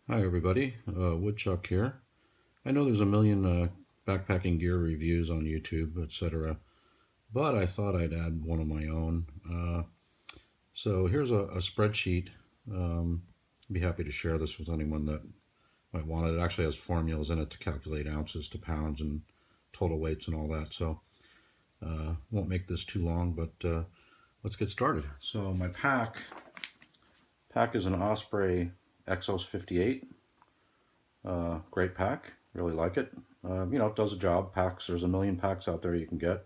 Hi everybody, Woodchuck here. I know there's a million backpacking gear reviews on YouTube, etc., but I thought I'd add one of my own. So here's a spreadsheet. I'd be happy to share this with anyone that might want it. It actually has formulas in it to calculate ounces to pounds and total weights and all that. So won't make this too long, but let's get started. So my pack is an Osprey Exos 58. Great pack. Really like it. It does a job. Packs. There's a million packs out there you can get.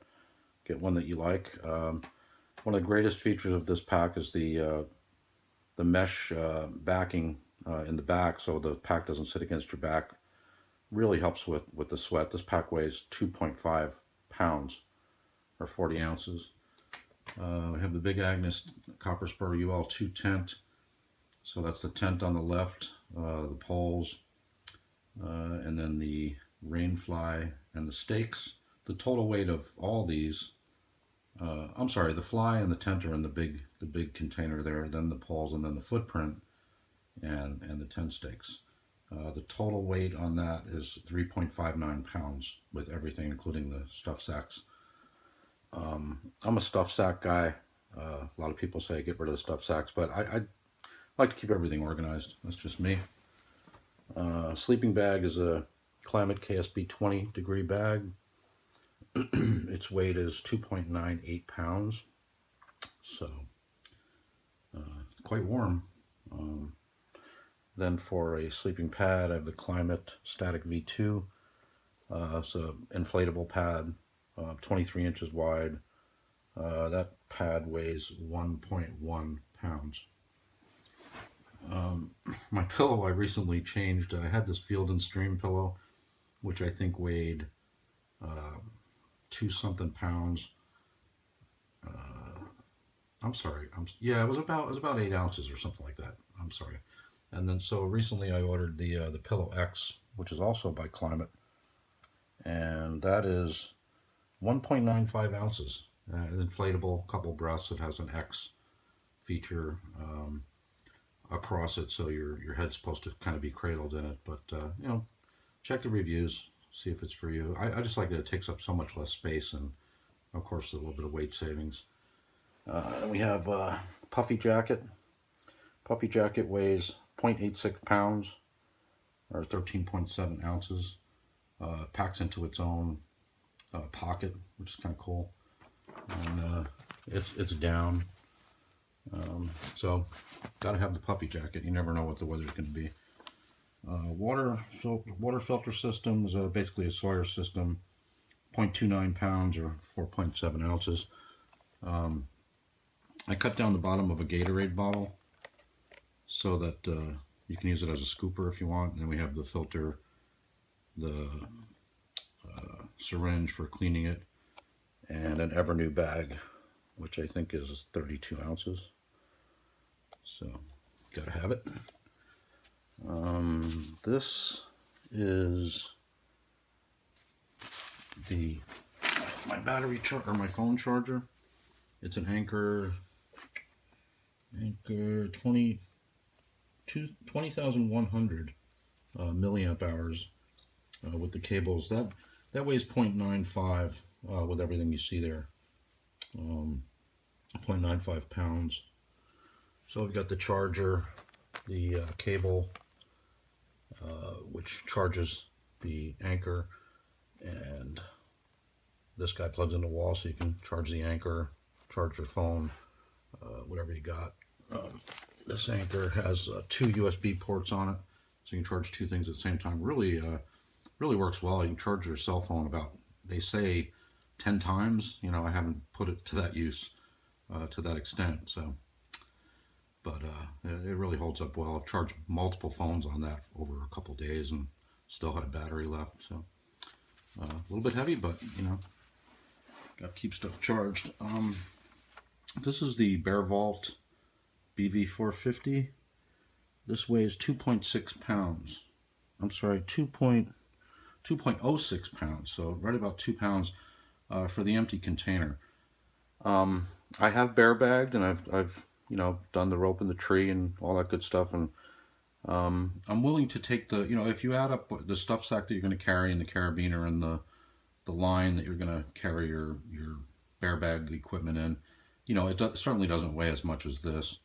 Get one that you like. One of the greatest features of this pack is the mesh backing in the back, so the pack doesn't sit against your back. Really helps with the sweat. This pack weighs 2.5 pounds or 40 ounces. We have the Big Agnes Copper Spur UL2 tent. So that's the tent on the left, the poles, and then the rainfly and the stakes. The total weight of all these, I'm sorry, the fly and the tent are in the big container there, then the poles, and then the footprint and the tent stakes. The total weight on that is 3.59 pounds with everything, including the stuff sacks. I'm a stuff sack guy. A lot of people say get rid of the stuff sacks, but I like to keep everything organized. That's just me. Sleeping bag is a Klymit KSB 20 degree bag. Its weight is 2.98 pounds, so quite warm. Um, then for a sleeping pad, I have the Klymit Static V2. It's an inflatable pad, 23 inches wide. That pad weighs 1.1 pounds. My pillow I recently changed. I had this Field and Stream pillow, which I think weighed uh, two something pounds. I'm sorry. Yeah, it was about 8 ounces or something like that. I'm sorry. And then so recently I ordered the Pillow X, which is also by Klymit, and that is 1.95 ounces. Inflatable, couple breaths. It has an X feature across it, so your head's supposed to kind of be cradled in it. But check the reviews, see if it's for you. I just like that it takes up so much less space, and of course a little bit of weight savings. And we have Puffy Jacket. Puffy Jacket weighs 0.86 pounds or 13.7 ounces. Packs into its own pocket, which is kind of cool. And it's down. So, got to have the Puffy Jacket. You never know what the weather's going to be. Water filter system is basically a Sawyer system, 0.29 pounds or 4.7 ounces. I cut down the bottom of a Gatorade bottle so that you can use it as a scooper if you want. And then we have the filter, the syringe for cleaning it, and an Evernew bag, which I think is 32 ounces. So, gotta have it. This is the my battery or my phone charger. It's an Anker 20,100 milliamp hours with the cables. That weighs 0.95 with everything you see there. 0.95 pounds. So we've got the charger, the cable, which charges the Anker, and this guy plugs in the wall so you can charge the Anker, charge your phone, whatever you got. This Anker has two USB ports on it, so you can charge two things at the same time. Really works well. You can charge your cell phone about, they say, 10 times. I haven't put it to that use, to that extent. So, but it really holds up well. I've charged multiple phones on that over a couple days and still had battery left. So a little bit heavy, but got to keep stuff charged. This is the Bearvault BV450. This weighs 2.6 pounds. I'm sorry, 2.06 pounds. So right about 2 pounds for the empty container. I have bear bagged, and I've done the rope in the tree and all that good stuff, and I'm willing to take the, if you add up the stuff sack that you're going to carry and the carabiner and the line that you're going to carry your bear bag equipment in, certainly doesn't weigh as much as this.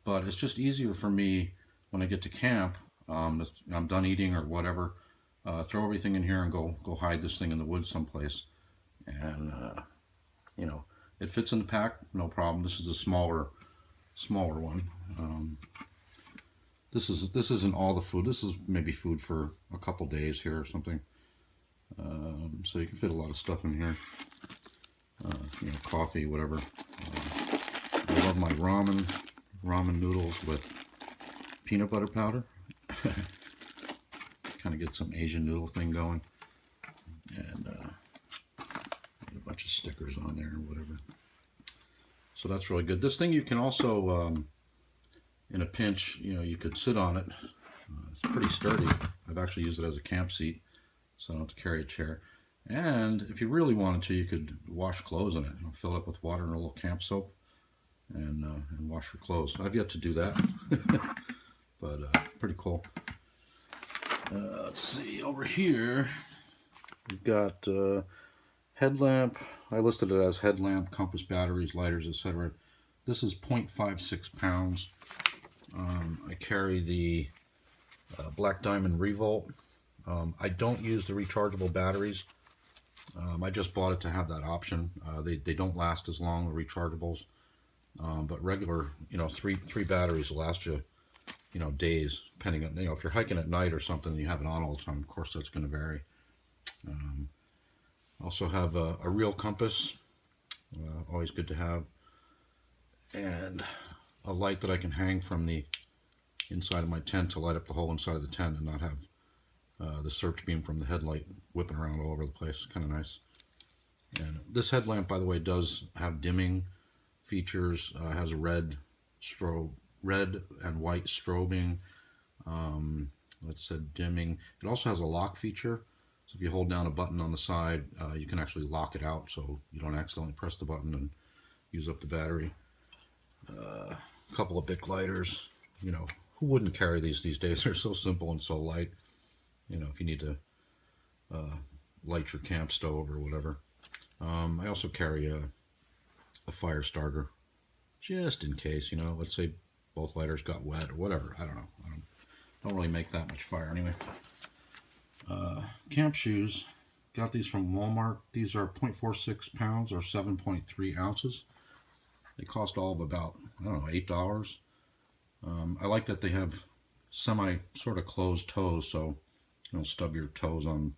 But it's just easier for me when I get to camp, I'm done eating or whatever, throw everything in here and go hide this thing in the woods someplace. And, it fits in the pack, no problem. This is a smaller one. This isn't all the food. This is maybe food for a couple days here or something. So you can fit a lot of stuff in here. Coffee, whatever. I love my ramen noodles with peanut butter powder. Kind of get some Asian noodle thing going. And a bunch of stickers on there or whatever. So that's really good. This thing you can also, in a pinch, you could sit on it. It's pretty sturdy. I've actually used it as a camp seat, so I don't have to carry a chair. And if you really wanted to, you could wash clothes in it. Fill it up with water and a little camp soap, and wash your clothes. I've yet to do that, but pretty cool. Let's see, over here we've got headlamp. I listed it as headlamp, compass, batteries, lighters, etc. This is 0.56 pounds. I carry the Black Diamond Revolt. I don't use the rechargeable batteries. I just bought it to have that option. They don't last as long, the rechargeables. But regular, three batteries will last you, days, depending on, if you're hiking at night or something and you have it on all the time, of course that's going to vary. Also have a real compass, always good to have, and a light that I can hang from the inside of my tent to light up the whole inside of the tent and not have the search beam from the headlight whipping around all over the place. Kind of nice. And this headlamp, by the way, does have dimming features. Has a red and white strobing. Let's say dimming. It also has a lock feature. So if you hold down a button on the side, you can actually lock it out so you don't accidentally press the button and use up the battery. A couple of Bic lighters. Who wouldn't carry these days? They're so simple and so light. If you need to light your camp stove or whatever. I also carry a fire starter, just in case. Let's say both lighters got wet or whatever. I don't know. I don't really make that much fire anyway. Camp shoes, got these from Walmart. These are 0.46 pounds or 7.3 ounces. They cost all of about, $8. I like that they have sort of closed toes, so you don't stub your toes on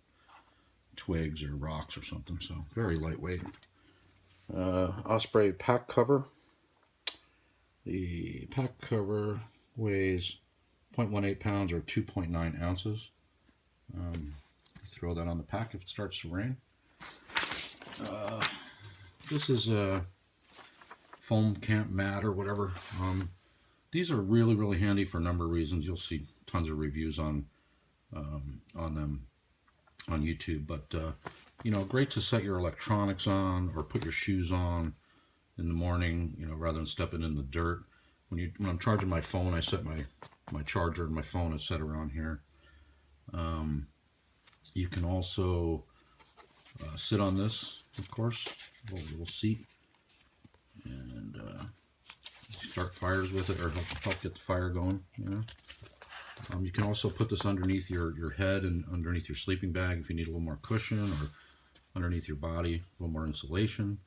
twigs or rocks or something. So very lightweight. Osprey pack cover. The pack cover weighs 0.18 pounds or 2.9 ounces. Throw that on the pack if it starts to rain. This is a foam camp mat or whatever. These are really, really handy for a number of reasons. You'll see tons of reviews on them on YouTube. But great to set your electronics on or put your shoes on in the morning. Rather than stepping in the dirt. When I'm charging my phone, I set my charger and my phone, etc. on here. You can also sit on this, of course, a little seat, and start fires with it, or help get the fire going. You can also put this underneath your head and underneath your sleeping bag if you need a little more cushion, or underneath your body, a little more insulation.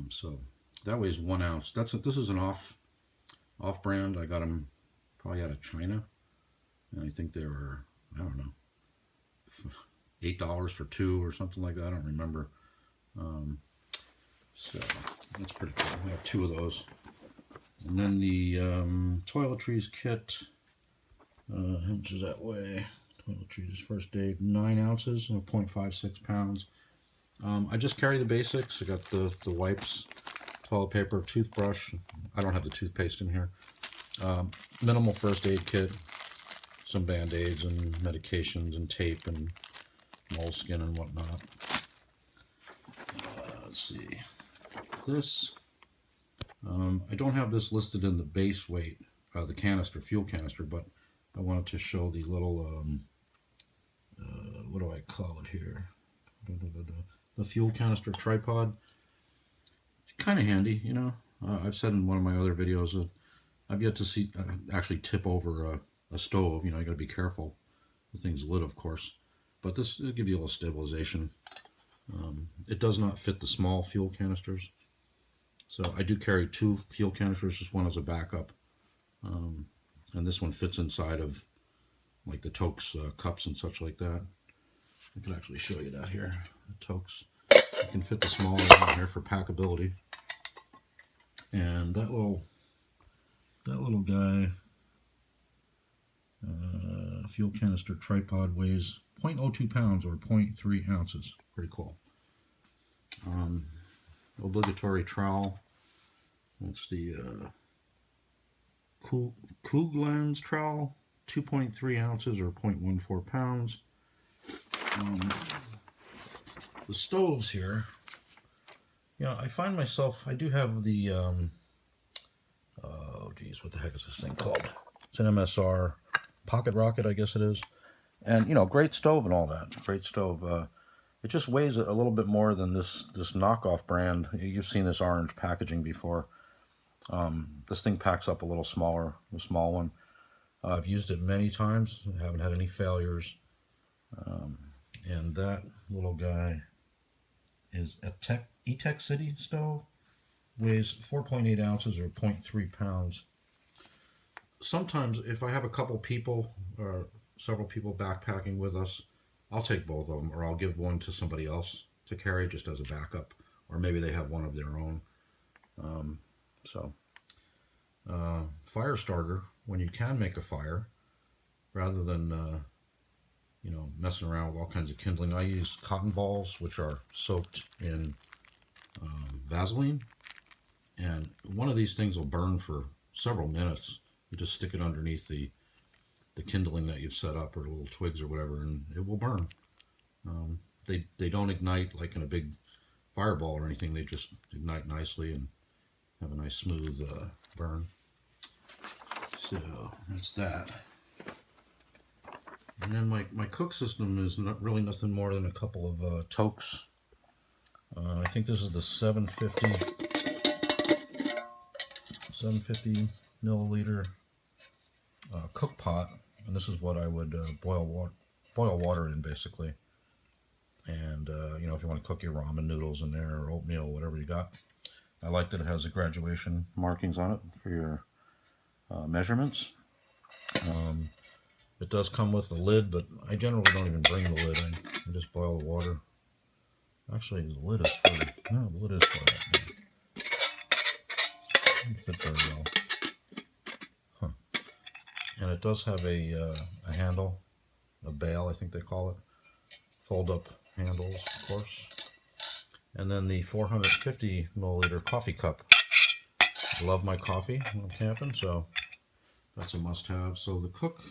So that weighs 1 ounce. This is an off brand. I got them probably out of China, and I think they were, I don't know, $8 for 2 or something like that. I don't remember. So that's pretty cool. I have 2 of those. And then the toiletries kit. How much does that weigh? Toiletries first aid, 9 ounces, 0.56 pounds. I just carry the basics. I got the wipes, toilet paper, toothbrush. I don't have the toothpaste in here. Minimal first aid kit, some band-aids and medications and tape and moleskin and whatnot. Let's see. This, I don't have this listed in the base weight, the fuel canister, but I wanted to show the little, what do I call it here? The fuel canister tripod. Kind of handy, you know. I've said in one of my other videos that I've yet to see actually tip over a stove. You know, you got to be careful. The thing's lit, of course, but this will give you a little stabilization. It does not fit the small fuel canisters, so I do carry 2 fuel canisters, just one as a backup, and this one fits inside of like the Tokes cups and such like that. I can actually show you that here. The Tokes, you can fit the small one in here for packability, and that little guy, fuel canister tripod, weighs 0.02 pounds or 0.3 ounces. Pretty cool. Obligatory trowel. That's the Kooglands trowel, 2.3 ounces or 0.14 pounds. The stoves here, you know, I find myself, I do have the, oh geez, what the heck is this thing called? It's an MSR Pocket Rocket, I guess it is. And, you know, great stove and all that. Great stove. It just weighs a little bit more than this knockoff brand. You've seen this orange packaging before. This thing packs up a little smaller, the small one. I've used it many times. I haven't had any failures. And that little guy is a E-Tech City stove. Weighs 4.8 ounces or 0.3 pounds. Sometimes if I have a couple people or several people backpacking with us, I'll take both of them, or I'll give one to somebody else to carry just as a backup, or maybe they have one of their own. Fire starter, when you can make a fire, rather than you know, messing around with all kinds of kindling, I use cotton balls, which are soaked in Vaseline, and one of these things will burn for several minutes. You just stick it underneath the kindling that you've set up, or little twigs or whatever, and it will burn. They don't ignite like in a big fireball or anything. They just ignite nicely and have a nice smooth burn. So that's that. And then my cook system is not really nothing more than a couple of Tokes. I think this is the 750 milliliter cook pot, and this is what I would boil water in, basically. And you know, if you want to cook your ramen noodles in there, or oatmeal, whatever you got. I like that it has the graduation markings on it for your measurements. It does come with a lid, but I generally don't even bring the lid. I just boil the water. Actually, the lid is for, no, the lid is for that. Doesn't fit very well. Huh. And it does have a handle, a bail, I think they call it. Fold up handles, of course. And then the 450 milliliter coffee cup. I love my coffee when I'm camping, so that's a must-have. So the cook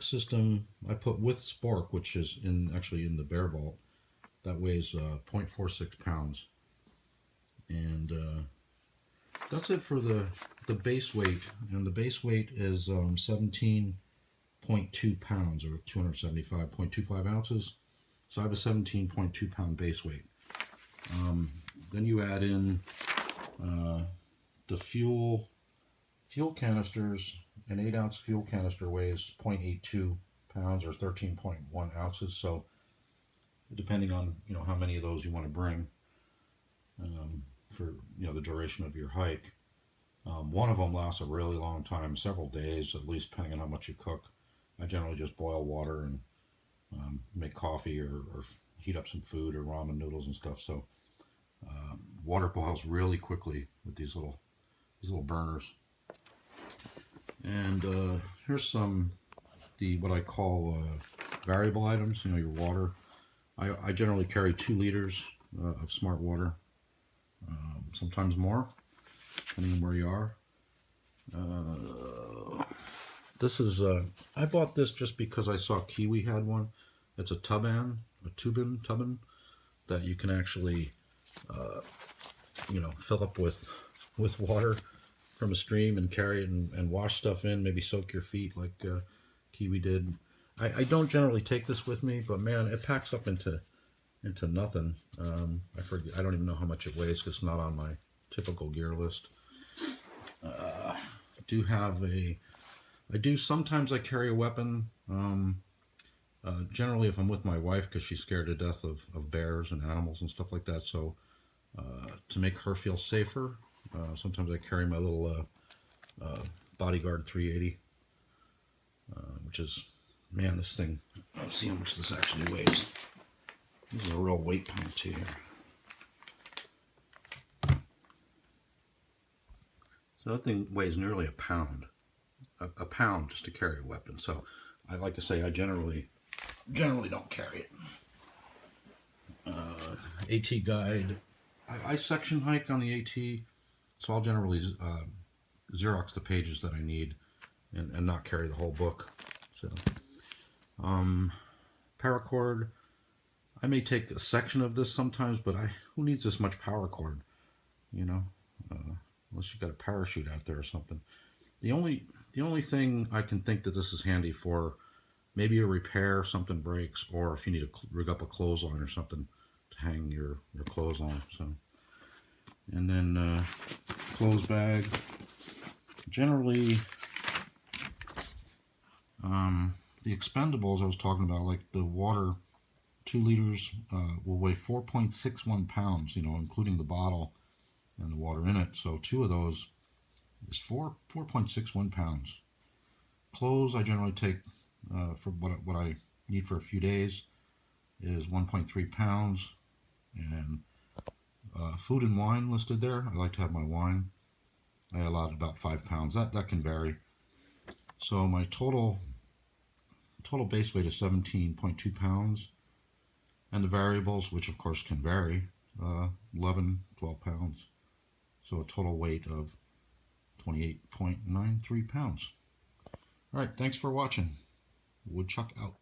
system I put with spork, which is actually in the Bear Vault. That weighs 0.46 pounds, and that's it for the base weight. And the base weight is 17.2 pounds, or 275.25 ounces. So I have a 17.2 pound base weight. Then you add in the fuel canisters. An 8-ounce fuel canister weighs 0.82 pounds or 13.1 ounces. So depending on, you know, how many of those you want to bring for, you know, the duration of your hike. One of them lasts a really long time, several days at least, depending on how much you cook. I generally just boil water and make coffee or heat up some food or ramen noodles and stuff. So water boils really quickly with these little burners. And here's some what I call variable items. You know, your water. I generally carry 2 liters of smart water, sometimes more, depending on where you are. This is I bought this just because I saw Kiwi had one. It's a tubin that you can actually you know, fill up with water from a stream and carry it and wash stuff in, maybe soak your feet like Kiwi did. I don't generally take this with me, but man, it packs up into nothing. I forget. I don't even know how much it weighs because it's not on my typical gear list. I do have a. I do sometimes I carry a weapon. Generally, if I'm with my wife, because she's scared to death of bears and animals and stuff like that. So to make her feel safer, sometimes I carry my little Bodyguard 380, which is, man, this thing. Let's see how much this actually weighs. This is a real weight penalty here. So that thing weighs nearly a pound. A pound just to carry a weapon. So I like to say I generally don't carry it. AT guide. I section hike on the AT, so I'll generally Xerox the pages that I need and not carry the whole book. So paracord. I may take a section of this sometimes, but who needs this much paracord? You know, unless you got a parachute out there or something. The only thing I can think that this is handy for, maybe a repair, something breaks, or if you need to rig up a clothesline or something to hang your clothes on. So, and then clothes bag. Generally, the expendables I was talking about, like the water, 2 liters will weigh 4.61 pounds. You know, including the bottle and the water in it. So 2 of those is 4.61 pounds. Clothes I generally take for what I need for a few days is 1.3 pounds, and food and wine listed there. I like to have my wine. I allowed about 5 pounds. That can vary. So my total base weight is 17.2 pounds, and the variables, which of course can vary, 11, 12 pounds. So a total weight of 28.93 pounds. All right, thanks for watching. Woodchuck out.